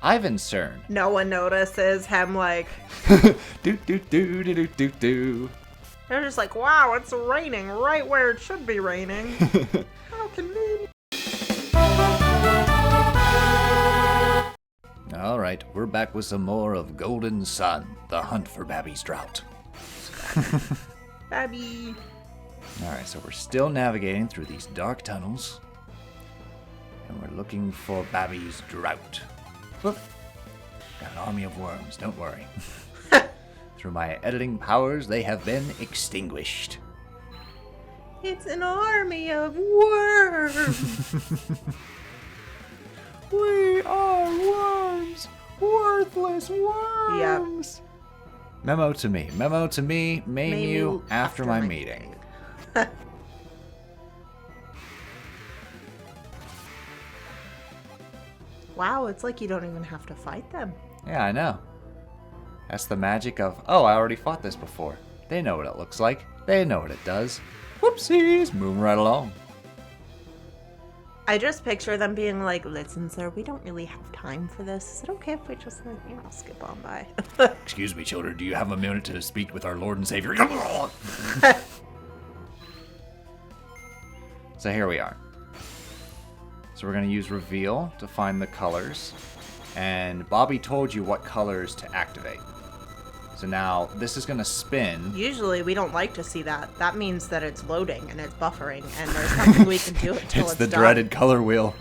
Ivan CERN. No one notices him, like... do do do do do do do. They're just like, wow, it's raining right where it should be raining. How convenient. Alright, we're back with some more of Golden Sun, the hunt for Babby's drought. Babby. Alright, so we're still navigating through these dark tunnels. And we're looking for Babby's drought. Whoop. Got an army of worms, don't worry. Through my editing powers, they have been extinguished. It's an army of worms. We are worms! Worthless worms! Yep. Memo to me, maim you after my meeting. Wow, it's like you don't even have to fight them. Yeah, I know. That's the magic of, oh, I already fought this before. They know what it looks like. They know what it does. Whoopsies! Moving right along. I just picture them being like, listen, sir, we don't really have time for this. Is it okay if we just, skip on by? Excuse me, children, do you have a minute to speak with our Lord and Savior? So here we are. So we're going to use reveal to find the colors. And Bobby told you what colors to activate. So now this is going to spin. Usually we don't like to see that. That means that it's loading and it's buffering and there's nothing we can do until it's the done. dreaded color wheel.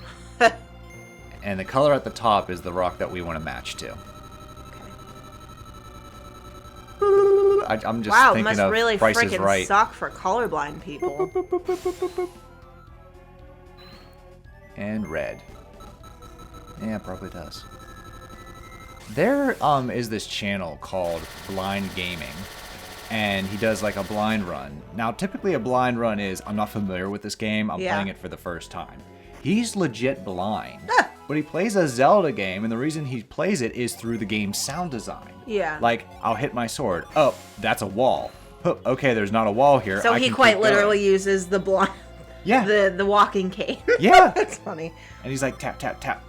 And the color at the top is the rock that we want to match to. Okay. I'm just thinking must of really Price is freaking Right. suck for colorblind people. And red. Yeah, it probably does. There is this channel called Blind Gaming, and he does like a blind run. Now, typically a blind run is, I'm not familiar with this game, I'm playing it for the first time. He's legit blind, but he plays a Zelda game, and the reason he plays it is through the game's sound design. Yeah. Like, I'll hit my sword. Oh, that's a wall. Oh, okay, there's not a wall here. So he quite literally uses the blind... Yeah. The walking cane. Yeah. That's funny. And he's like, tap, tap, tap.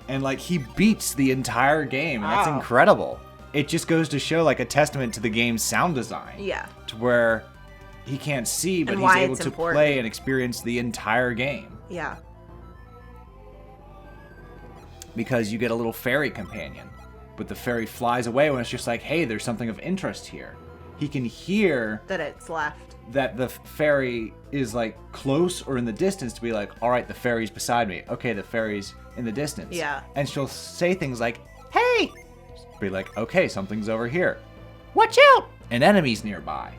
And like he beats the entire game, and that's incredible. It just goes to show like a testament to the game's sound design. Yeah. To where he can't see, but he's able to play and experience the entire game. Yeah. Because you get a little fairy companion, but the fairy flies away when it's just like, hey, there's something of interest here. He can hear that it's left. That the fairy is like close or in the distance to be like, all right, the fairy's beside me. Okay, the fairy's in the distance. Yeah. And she'll say things like, hey! Be like, okay, something's over here. Watch out! An enemy's nearby.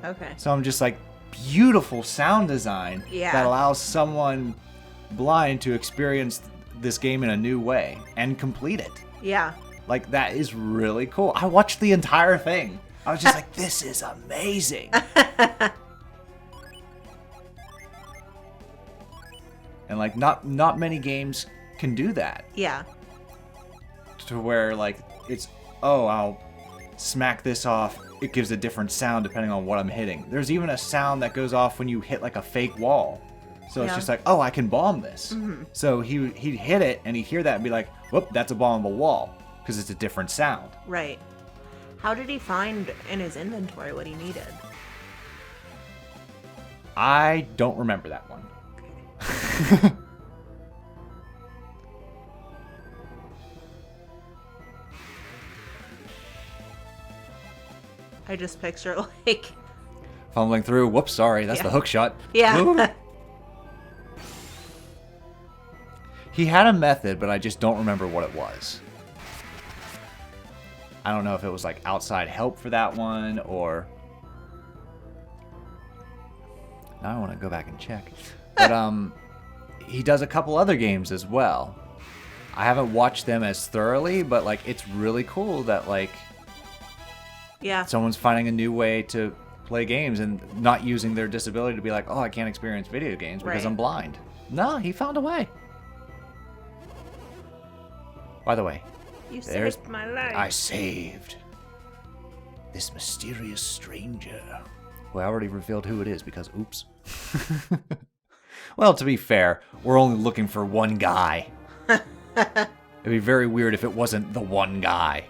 Okay. So I'm just like, beautiful sound design that allows someone blind to experience this game in a new way and complete it. Yeah. Like, that is really cool. I watched the entire thing. I was just like, this is amazing. And like not many games can do that. Yeah. To where like it's, oh, I'll smack this off. It gives a different sound depending on what I'm hitting. There's even a sound that goes off when you hit like a fake wall. So it's just like, oh, I can bomb this. Mm-hmm. So he'd hit it and he'd hear that and be like, whoop, that's a bombable wall. Because it's a different sound. Right. How did he find in his inventory what he needed? I don't remember that one. I just picture like... fumbling through. Whoops, sorry. That's the hook shot. Yeah. He had a method, but I just don't remember what it was. I don't know if it was like outside help for that one or... Now I want to go back and check. But he does a couple other games as well. I haven't watched them as thoroughly, but like it's really cool that like someone's finding a new way to play games and not using their disability to be like, oh, I can't experience video games because I'm blind. No, he found a way. By the way, you saved my life. I saved this mysterious stranger. Well, I already revealed who it is because, oops. Well, to be fair, we're only looking for one guy. It'd be very weird if it wasn't the one guy.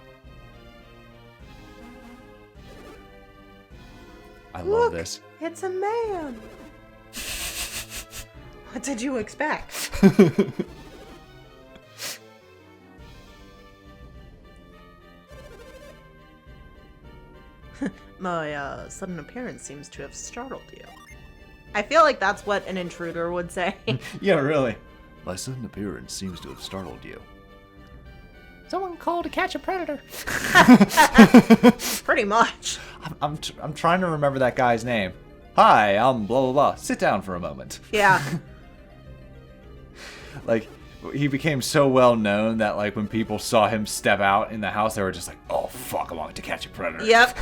I love this. It's a man. What did you expect? My sudden appearance seems to have startled you. I feel like that's what an intruder would say. Yeah, really. My sudden appearance seems to have startled you. Someone called to catch a predator. Pretty much. I'm trying to remember that guy's name. Hi, I'm blah blah blah. Sit down for a moment. Yeah. Like, he became so well known that like when people saw him step out in the house, they were just like, "Oh fuck, I'm going to catch a predator." Yep.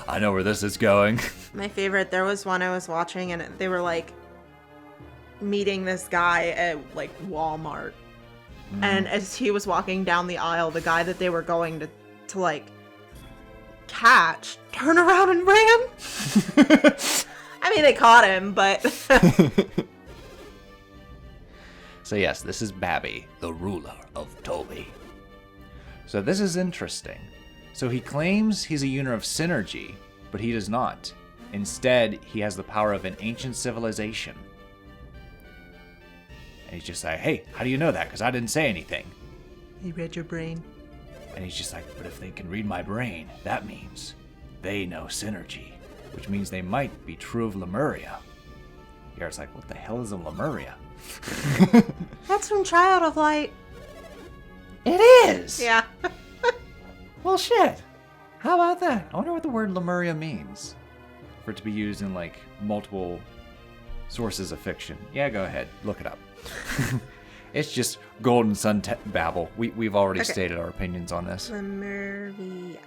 I know where this is going. My favorite. There was one I was watching, and they were like meeting this guy at like Walmart, and as he was walking down the aisle, the guy that they were going to like catch turned around and ran. I mean, they caught him, but. So yes, this is Babby, the ruler of Toby. So this is interesting. So he claims he's a unit of synergy, but he does not. Instead, he has the power of an ancient civilization. And he's just like, hey, how do you know that? Because I didn't say anything. He read your brain. And he's just like, but if they can read my brain, that means they know synergy, which means they might be true of Lemuria. Garrett's like, what the hell is a Lemuria? That's from Child of Light. It is! Yeah. Well, shit. How about that? I wonder what the word Lemuria means. For it to be used in, like, multiple sources of fiction. Yeah, go ahead. Look it up. It's just Golden Sun babble. We've already stated our opinions on this. Lemuria.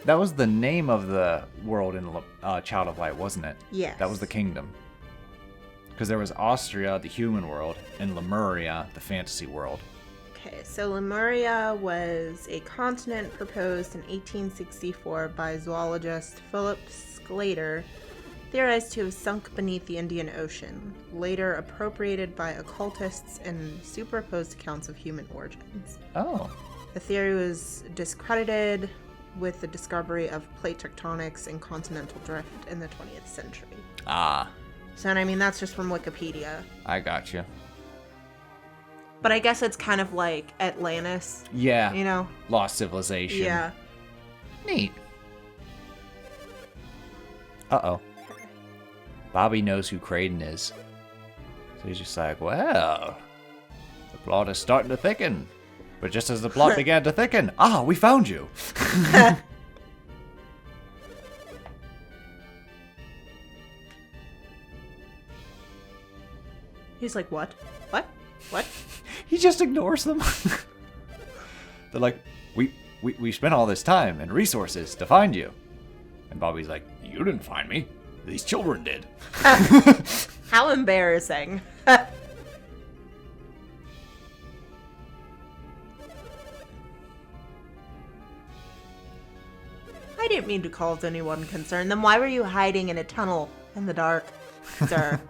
That was the name of the world in Child of Light, wasn't it? Yes. That was the kingdom. Because there was Austria, the human world, and Lemuria, the fantasy world. Okay, so Lemuria was a continent proposed in 1864 by zoologist Philip Sclater, theorized to have sunk beneath the Indian Ocean, later appropriated by occultists and superimposed accounts of human origins. Oh. The theory was discredited with the discovery of plate tectonics and continental drift in the 20th century. Ah. So, I mean, that's just from Wikipedia. I gotcha. But I guess it's kind of like Atlantis. Yeah. You know? Lost civilization. Yeah. Neat. Uh-oh. Bobby knows who Creighton is. So he's just like, well, the plot is starting to thicken. But just as the plot began to thicken, we found you. He's like, what? What? What? He just ignores them. They're like, we spent all this time and resources to find you. And Bobby's like, you didn't find me. These children did. How embarrassing. I didn't mean to cause anyone concern. Then why were you hiding in a tunnel in the dark, sir?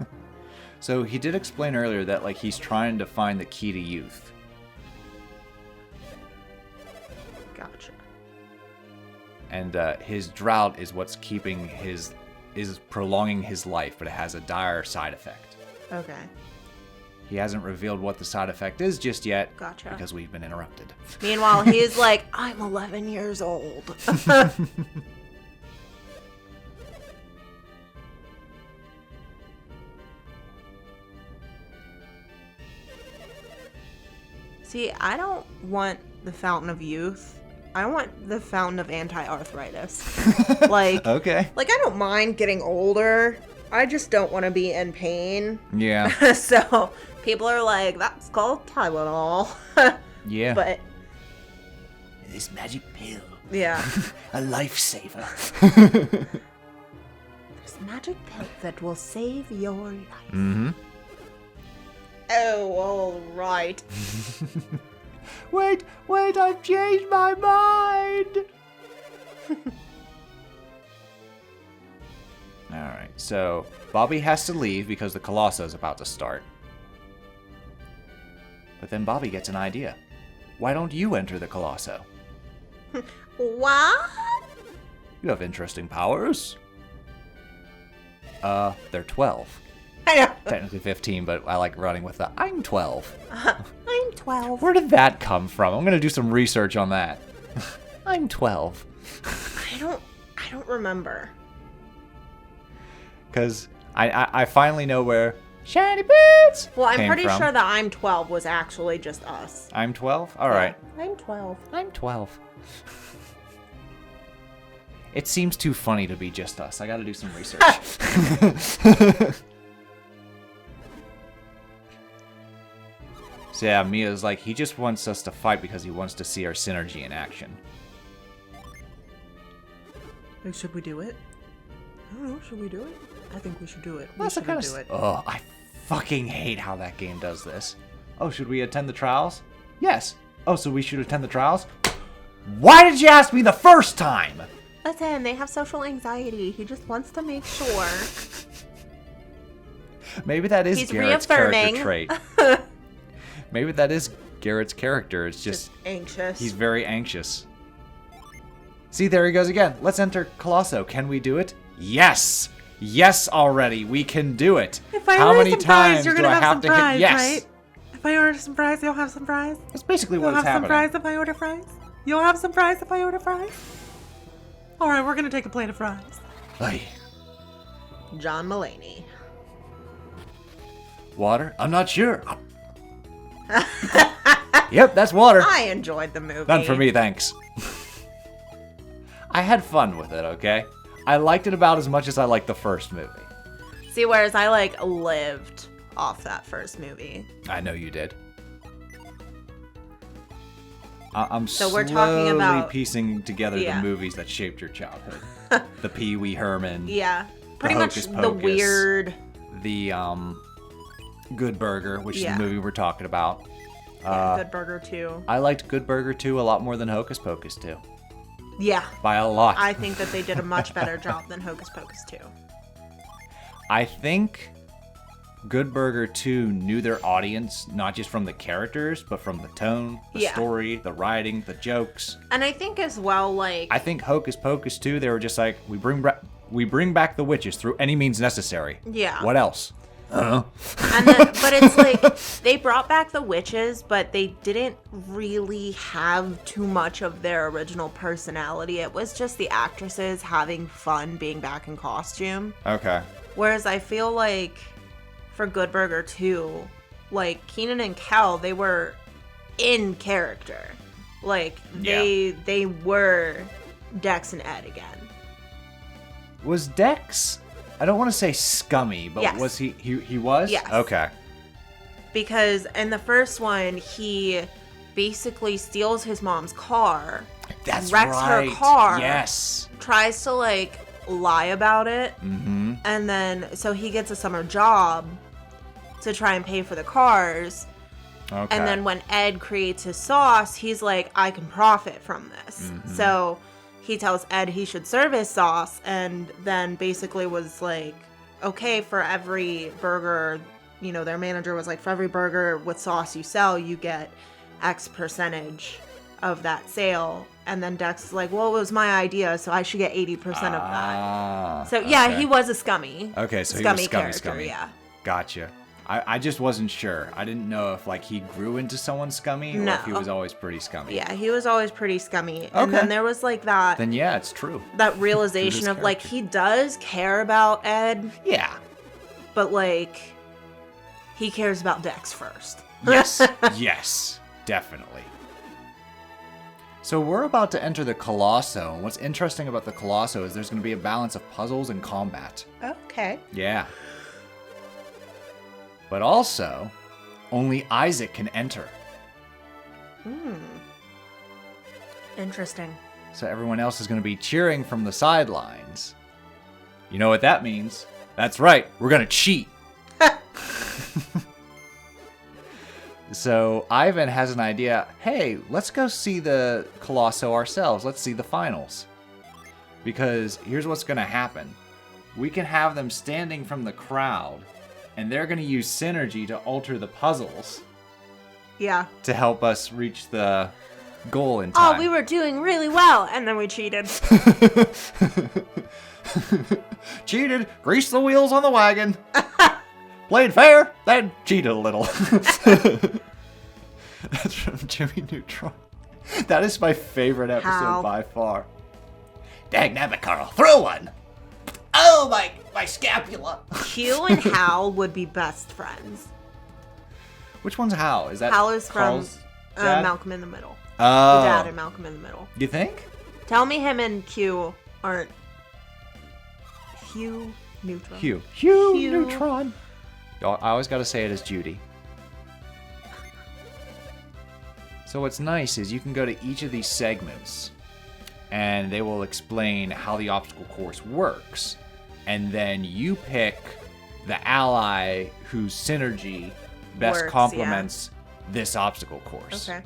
So he did explain earlier that like he's trying to find the key to youth. Gotcha. And his drought is what's prolonging his life, but it has a dire side effect. Okay. He hasn't revealed what the side effect is just yet. Gotcha. Because we've been interrupted. Meanwhile, he's like, I'm 11 years old. See, I don't want the Fountain of Youth. I want the Fountain of Anti-Arthritis. Okay. Like, I don't mind getting older. I just don't want to be in pain. Yeah. So, people are like, that's called Tylenol. Yeah. But, This magic pill. yeah. A lifesaver. This magic pill that will save your life. Mm-hmm. Oh, all right. Wait, I've changed my mind. Alright, so Bobby has to leave because the Colosso is about to start. But then Bobby gets an idea. Why don't you enter the Colosso? What? You have interesting powers. They're 12. Technically 15, but I like running with the I'm 12. I'm 12. Where did that come from? I'm gonna do some research on that. I'm 12. I don't remember. Because I finally know where Shiny Boots Well, I'm came pretty from. sure the I'm 12 was actually just us. I'm 12? Alright. Yeah, I'm 12. I'm 12. It seems too funny to be just us. I gotta do some research. So yeah, Mia's like, he just wants us to fight because he wants to see our synergy in action. Like, should we do it? I don't know. Should we do it? I think we should do it. That's We the kind should do it. Oh, I fucking hate how that game does this. Oh, should we attend the trials? Yes. Oh, so we should attend the trials? Why did you ask me the first time? Listen, they have social anxiety. He just wants to make sure. Maybe that is He's Garrett's reaffirming. character trait. Maybe that is Garrett's character. It's just anxious. he's very anxious. See, there he goes again. Let's enter Colosso. Can we do it? Yes! Yes already. We can do it. If I How order many some times fries, you're do gonna I have have some to fries, hit yes? right? If I order some fries, you'll have some fries. That's basically You'll what is have some happening. fries if I order fries. You'll have some fries if I order fries. All right, we're gonna take a plate of fries. Ay. John Mulaney. Water? I'm not sure. Yep, that's water. I enjoyed the movie. None for me, thanks. I had fun with it, okay? I liked it about as much as I liked the first movie. See, whereas I like lived off that first movie. I know you did. I'm So we're talking slowly about- piecing together Yeah. the movies that shaped your childhood. The Pee Wee Herman, Yeah, pretty much Hocus the Pocus. weird. the Good Burger, which Yeah. is the movie we're talking about. Good Burger 2. I liked Good Burger 2 a lot more than Hocus Pocus 2. Yeah, By a lot. I think that they did a much better job than Hocus Pocus 2. I think Good Burger 2 knew their audience, not just from the characters, but from the tone, the Yeah. story, the writing, the jokes. And I think as well, like, I think Hocus Pocus 2, they were just like, we bring back the witches through any means necessary. Yeah. What else? and then, but it's like they brought back the witches, but they didn't really have too much of their original personality. It was just the actresses having fun being back in costume. Okay. Whereas I feel like for Good Burger 2, like Keenan and Kel, they were in character. Like they were Dex and Ed again. Was Dex, I don't want to say scummy, but Yes. was he was? Yes. Okay. Because in the first one, he basically steals his mom's car, That's wrecks right. her car, Yes. tries to like lie about it, Mm-hmm. and then so he gets a summer job to try and pay for the cars. Okay. And then when Ed creates his sauce, he's like, I can profit from this. Mm-hmm. So he tells Ed he should serve his sauce, and then basically was like, okay, for every burger, you know, their manager was like, for every burger with sauce you sell, you get X percentage of that sale. And then Dex is like, well, it was my idea, so I should get 80% of that. So yeah, okay. he was a scummy. Okay, so scummy he was character, scummy. yeah. Gotcha. I just wasn't sure. I didn't know if like he grew into someone scummy or if he No. was always pretty scummy. Yeah, he was always pretty scummy. And Okay. then there was like that Then yeah, it's true. that realization of like character. he does care about Ed, Yeah. but like he cares about Dex first. Yes. Yes. Definitely. So we're about to enter the Colosso, and what's interesting about the Colosso is there's going to be a balance of puzzles and combat. Okay. Yeah. But also, only Isaac can enter. Interesting. So everyone else is going to be cheering from the sidelines. You know what that means? That's right, we're going to cheat. So Ivan has an idea. Hey, let's go see the Colosso ourselves. Let's see the finals. Because here's what's going to happen. We can have them standing from the crowd, and they're going to use synergy to alter the puzzles. Yeah. to help us reach the goal in time. Oh, we were doing really well, and then we cheated. Cheated, greased the wheels on the wagon. Played fair, then cheated a little. That's from Jimmy Neutron. That is my favorite episode How? by far. Dagnabbit, Carl, throw one. Oh, my scapula. Q and Hal would be best friends. Which one's Hal? Is that Hal is from Carl's dad? Malcolm in the Middle. Oh. The dad in Malcolm in the Middle. You think? Tell me him and Q aren't Hugh Neutron. Hugh Hugh. Neutron. I always got to say it as Judy. So what's nice is you can go to each of these segments and they will explain how the obstacle course works. And then you pick the ally whose synergy best Works, complements this obstacle course. Okay.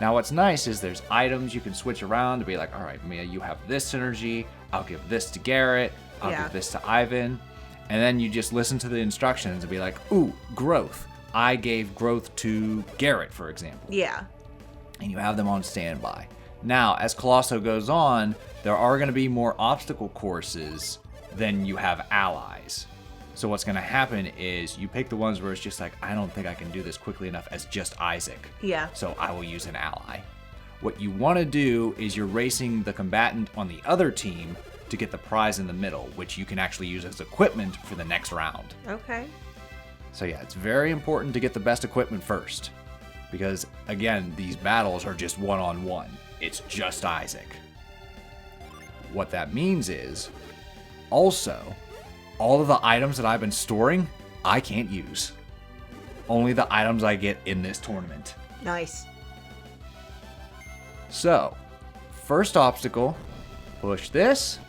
Now what's nice is there's items you can switch around to be like, all right, Mia, you have this synergy. I'll give this to Garrett. I'll give this to Ivan. And then you just listen to the instructions and be like, ooh, growth. I gave growth to Garrett, for example. Yeah. And you have them on standby. Now, as Colosso goes on, there are going to be more obstacle courses than you have allies. So what's going to happen is you pick the ones where it's just like, I don't think I can do this quickly enough as just Isaac. Yeah. So I will use an ally. What you want to do is you're racing the combatant on the other team to get the prize in the middle, which you can actually use as equipment for the next round. Okay. So yeah, it's very important to get the best equipment first. Because, again, these battles are just one-on-one. It's just Isaac. What that means is, also, all of the items that I've been storing, I can't use. Only the items I get in this tournament. Nice. So, first obstacle, push this,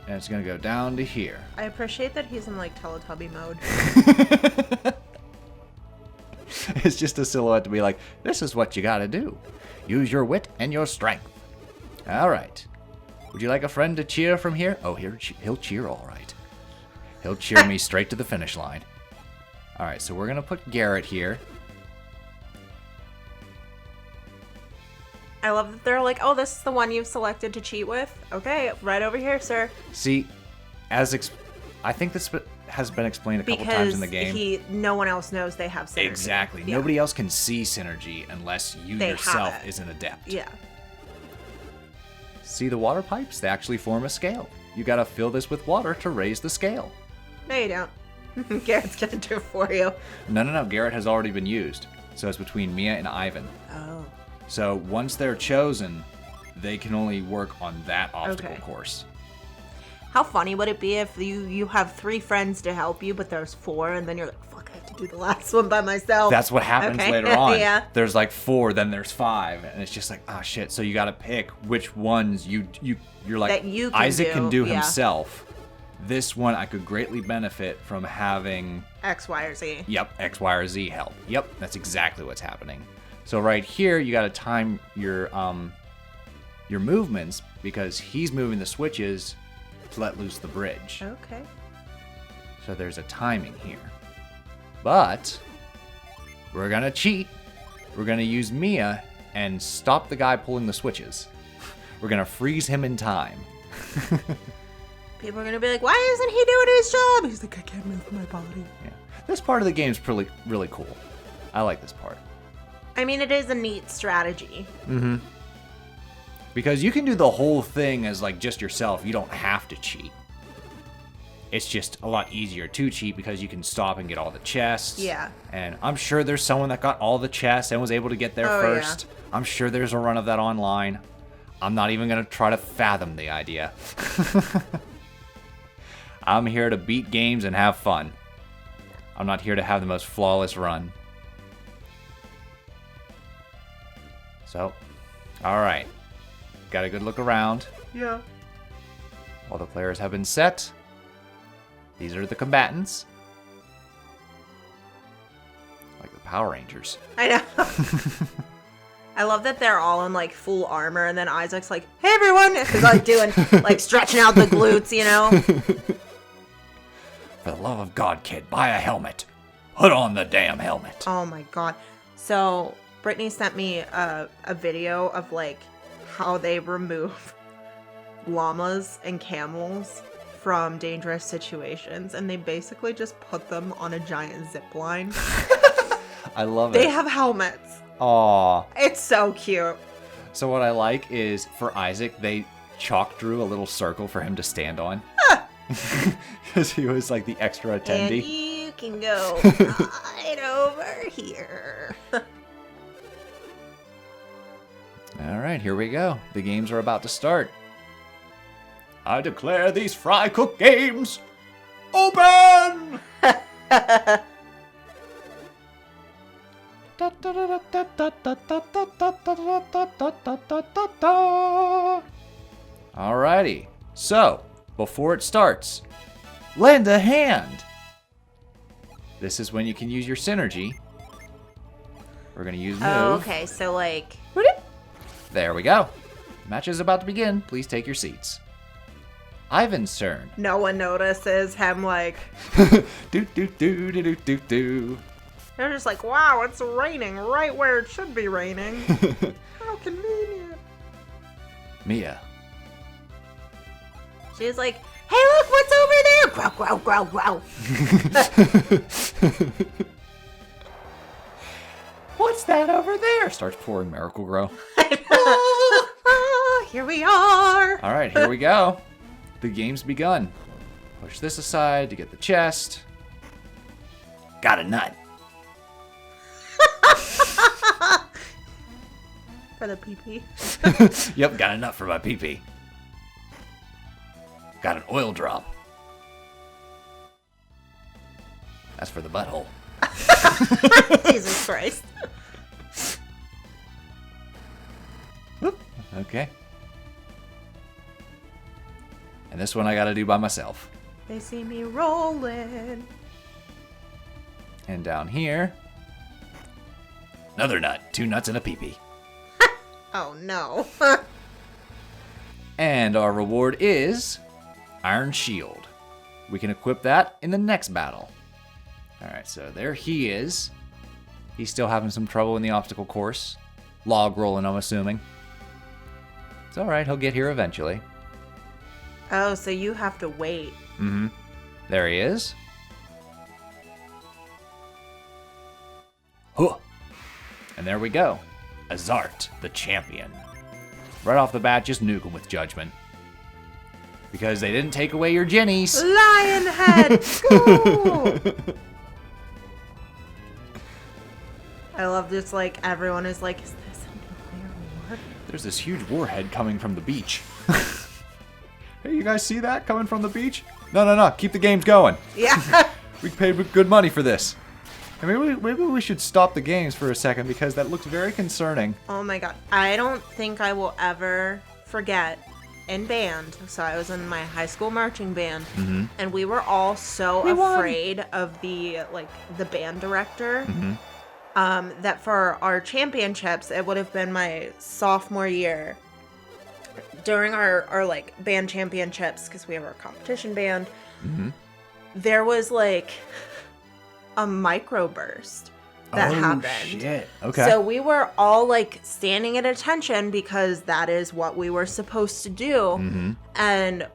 and it's going to go down to here. I appreciate that he's in, like, Teletubby mode. It's just a silhouette to be like, this is what you gotta do. Use your wit and your strength. All right. Would you like a friend to cheer from here? Oh, he'll cheer all right. He'll cheer me straight to the finish line. All right, so we're going to put Garrett here. I love that they're like, oh, this is the one you've selected to cheat with. Okay, right over here, sir. See, I think this has been explained a couple times in the game. No one else knows they have synergy. Exactly. Yeah. Nobody else can see synergy unless you They yourself have it. is an adept. Yeah. See the water pipes? They actually form a scale. You gotta fill this with water to raise the scale. No, you don't. Garrett's gonna do it for you. No. Garrett has already been used. So it's between Mia and Ivan. Oh. So once they're chosen, they can only work on that obstacle course. How funny would it be if you have 3 friends to help you, but there's 4, and then you're like, fuck, I have to do the last one by myself. That's what happens Okay. later on. Yeah. There's like 4, then there's 5, and it's just like, oh shit. So you gotta pick which ones you're like, That you can Isaac can do yeah. himself. This one I could greatly benefit from having X, Y, or Z. Yep, X, Y, or Z help. Yep, that's exactly what's happening. So right here, you got to time your movements because he's moving the switches to let loose the bridge. Okay. So there's a timing here. But we're gonna cheat. We're gonna use Mia and stop the guy pulling the switches. We're gonna freeze him in time. People are gonna be like, why isn't he doing his job? He's like, I can't move my body. Yeah. This part of the game's really cool. I like this part. I mean, it is a neat strategy. Mm-hmm. Because you can do the whole thing as like just yourself. You don't have to cheat. It's just a lot easier to cheat because you can stop and get all the chests. Yeah. And I'm sure there's someone that got all the chests and was able to get there first. Yeah. I'm sure there's a run of that online. I'm not even going to try to fathom the idea. I'm here to beat games and have fun. I'm not here to have the most flawless run. So, all right. Got a good look around. Yeah. All the players have been set. These are the combatants. Like the Power Rangers. I know. I love that they're all in like full armor, and then Isaac's like, "Hey everyone!" He's like doing like stretching out the glutes, you know. For the love of God, kid, buy a helmet. Put on the damn helmet. Oh my god. So Brittany sent me a video of like how they remove llamas and camels from dangerous situations, and they basically just put them on a giant zip line. I love it. They have helmets. Aw. It's so cute. So what I like is, for Isaac, they chalk drew a little circle for him to stand on. Because he was like the extra attendee. And you can go right over here. All right, here we go. The games are about to start. I declare these fry cook games open! Alrighty, so before it starts, lend a hand. This is when you can use your synergy. We're gonna use move. Oh, okay, so like... There we go. Match is about to begin. Please take your seats. Ivan's turn. No one notices him, like... do do do do do do do. They're just like, wow, it's raining right where it should be raining. How convenient. Mia. She's like, hey, look, what's over there? Grow, grow, grow, grow. What's that over there? Starts pouring Miracle Grow. Here we are. All right, here we go. The game's begun. Push this aside to get the chest. Got a nut. For the pee-pee. Yep, got a nut for my pee-pee. Got an oil drop. That's for the butthole. Jesus Christ. Whoop. Okay. And this one I gotta do by myself. They see me rolling. And down here, another nut. 2 nuts and a pee-pee. Oh, no. And our reward is Iron Shield. We can equip that in the next battle. Alright, so there he is. He's still having some trouble in the obstacle course. Log rolling, I'm assuming. It's alright, he'll get here eventually. Oh, so you have to wait. Mm-hmm. There he is. Huh. And there we go. Azart, the champion. Right off the bat, just nuke him with judgment. Because they didn't take away your jennies. Lionhead, go! I love this, like, everyone is like, is this a nuclear war? There's this huge warhead coming from the beach. Hey, you guys see that coming from the beach? No. Keep the games going. Yeah. We paid good money for this. And maybe we should stop the games for a second because that looks very concerning. Oh my god. I don't think I will ever forget in band. So I was in my high school marching band, and we were all so afraid of the band director. That for our championships, it would have been my sophomore year. During our like band championships, because we were a competition band, there was like a microburst that happened. Shit. Okay. So we were all like standing at attention because that is what we were supposed to do. And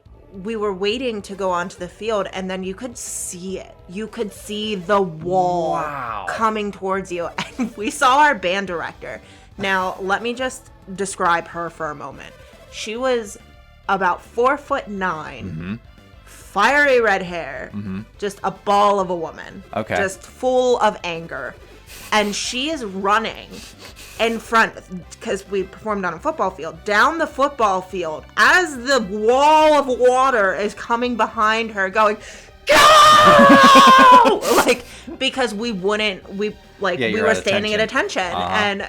we were waiting to go onto the field, and then you could see it. You could see the wall coming towards you. And we saw our band director. Now, let me just describe her for a moment. She was about 4'9", fiery red hair, just a ball of a woman. Okay. Just full of anger. And she is running in front, because we performed on a football field, down the football field as the wall of water is coming behind her going, go! Like, because we were standing at attention, and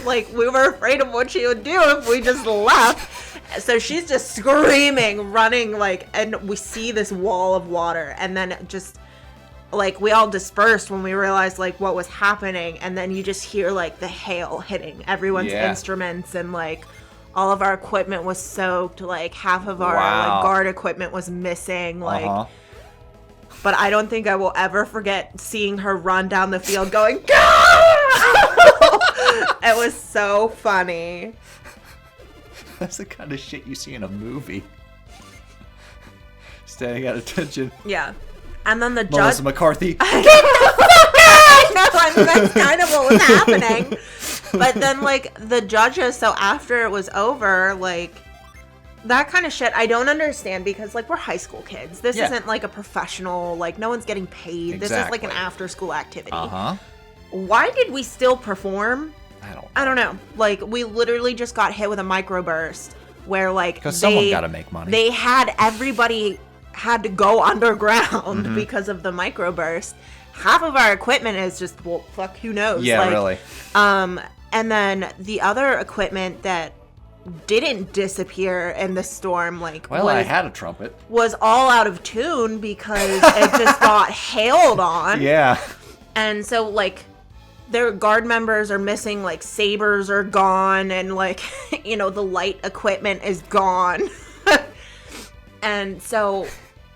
like we were afraid of what she would do if we just left. So she's just screaming, running, like, and we see this wall of water, and then just like we all dispersed when we realized like what was happening, and then you just hear like the hail hitting everyone's instruments, and like all of our equipment was soaked, like half of our like guard equipment was missing, like but I don't think I will ever forget seeing her run down the field going, go! It was so funny. That's the kind of shit you see in a movie. Standing at attention. Yeah. And then the judge... Melissa McCarthy. I know, I mean, that's kind of what was happening. But then, like, the judges, so after it was over, like, that kind of shit, I don't understand because, like, we're high school kids. This isn't, like, a professional, like, no one's getting paid. Exactly. This is, like, an after-school activity. Uh-huh. Why did we still perform? I don't know. Like, we literally just got hit with a microburst where, like, because someone got to make money. They had everybody had to go underground because of the microburst. Half of our equipment is just, well, fuck, who knows? Yeah, like, really. And then the other equipment that didn't disappear in the storm, like, well, I had a trumpet. Was all out of tune because it just got hailed on. Yeah. And so, like, their guard members are missing, like, sabers are gone, and, like, you know, the light equipment is gone. And so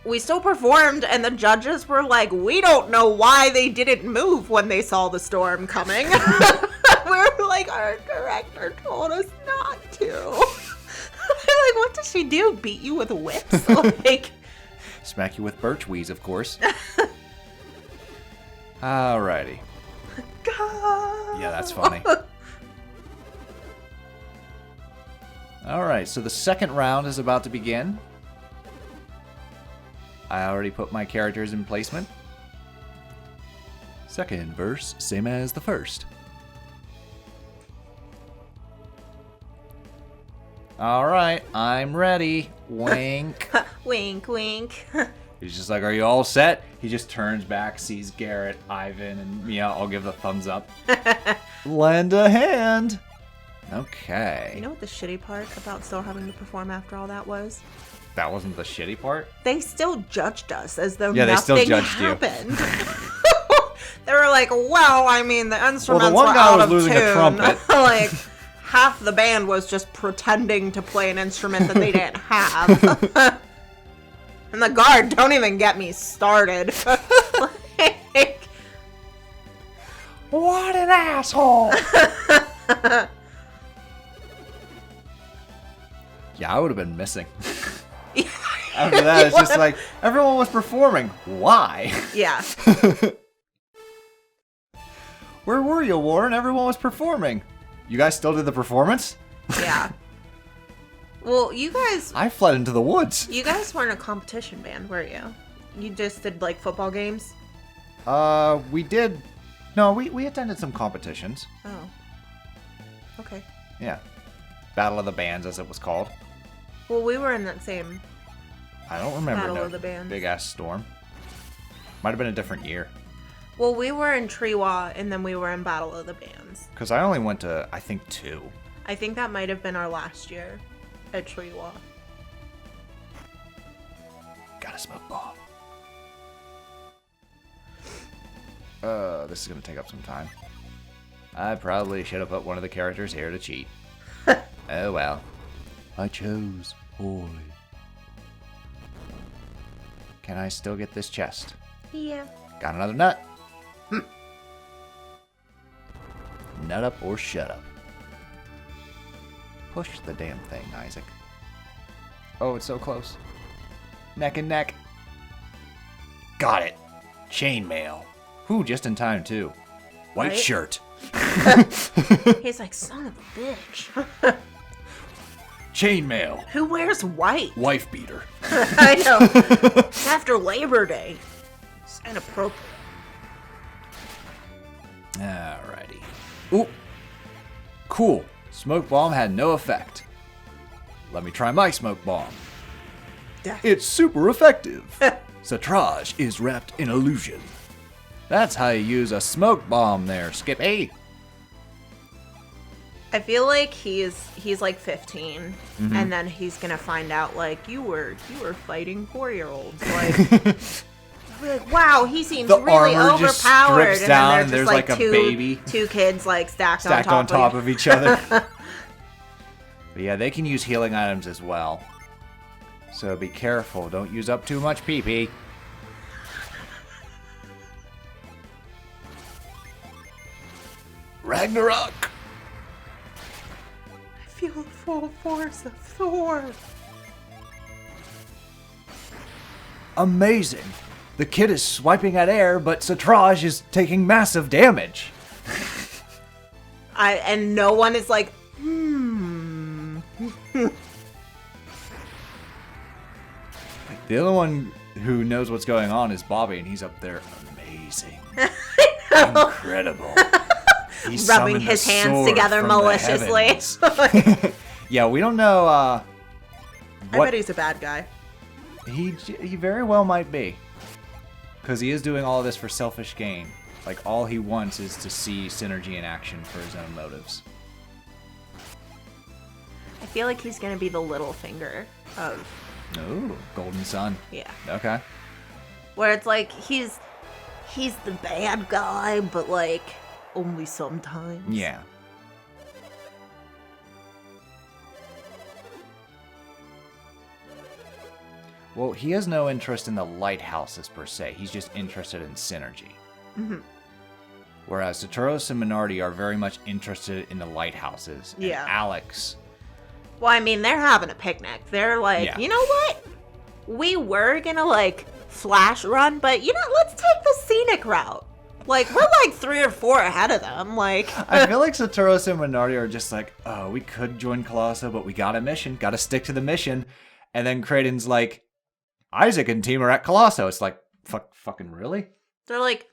we still performed, and the judges were like, we don't know why they didn't move when they saw the storm coming. We were like, our director told us not to. Like, what does she do? Beat you with whips? Like, smack you with birch weeds, of course. Alrighty. God. Yeah, that's funny. Alright, so the second round is about to begin. I already put my characters in placement. Second verse, same as the first. Alright, I'm ready. Wink. Wink, wink. He's just like, are you all set? He just turns back, sees Garrett, Ivan, and yeah, I'll give the thumbs up. Lend a hand. Okay. You know what the shitty part about still having to perform after all that was? That wasn't the shitty part? They still judged us as though yeah, nothing they still judged happened. They were like, well, I mean, the instruments the one were guy out was of losing a tune. trumpet. Like, half the band was just pretending to play an instrument that they didn't have. And the guard, don't even get me started. Like, what an asshole! Yeah, I would have been missing. After that, it's just like, everyone was performing. Why? Yeah. Where were you, Warren? Everyone was performing. You guys still did the performance? Yeah. Well, you guys... I fled into the woods. You guys weren't a competition band, were you? You just did, like, football games? We did... No, we attended some competitions. Oh. Okay. Yeah. Battle of the Bands, as it was called. Well, we were in that same... I don't remember. Battle of the Bands. Big-ass storm. Might have been a different year. Well, we were in Treewa, and then we were in Battle of the Bands. Because I only went to, I think, 2. I think that might have been our last year at Treewa. Got a smoke bomb. This is going to take up some time. I probably should have put one of the characters here to cheat. Oh well. I chose boy. Can I still get this chest? Yeah. Got another nut. Nut up or shut up. Push the damn thing, Isaac. Oh, it's so close. Neck and neck. Got it. Chainmail. Whew, just in time, too. White Right? shirt. He's like, son of a bitch. Chainmail. Who wears white? Wife beater. I know. It's after Labor Day. It's inappropriate. Alrighty. Ooh. Cool. Smoke bomb had no effect. Let me try my smoke bomb. It's super effective. Satrage is wrapped in illusion. That's how you use a smoke bomb there, Skippy. I feel like he's like 15, and then he's gonna find out like you were fighting 4-year-olds. Like, be like, wow, he seems The really armor just overpowered. strips down and and then there's like a two, baby. two kids like stacked Stacked on top of of each other. But yeah, they can use healing items as well. So be careful. Don't use up too much PP. Ragnarok. Feel the full force of Thor. Amazing. The kid is swiping at air, but Satraj is taking massive damage. And no one is like, The other one who knows what's going on is Bobby, and he's up there. Amazing. Incredible. He's rubbing summoned the his hands sword together from the maliciously. heavens. Yeah, we don't know I what bet he's a bad guy. he very well might be. Because he is doing all of this for selfish gain. Like, all he wants is to see synergy in action for his own motives. I feel like he's gonna be the little finger of, Ooh, Golden Sun. yeah. Okay. Where it's like, he's the bad guy, but like, only sometimes. Yeah. Well, he has no interest in the lighthouses per se. He's just interested in synergy. Mm-hmm. Whereas Satoros and Minardi are very much interested in the lighthouses. And Yeah. Alex. Well, I mean, they're having a picnic. They're like, Yeah. you know what? We were gonna like flash run, but you know, let's take the scenic route. Like, we're like 3 or 4 ahead of them. Like, I feel like Satoros and Minardi are just like, oh, we could join Colosso, but we got a mission. Got to stick to the mission. And then Kraden's like, Isaac and team are at Colosso. It's like, fucking really? they're like,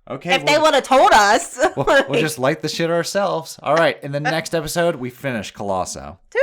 Okay. if they would have told us. We'll just light the shit ourselves. All right. In the next episode, we finish Colosso. Toodles!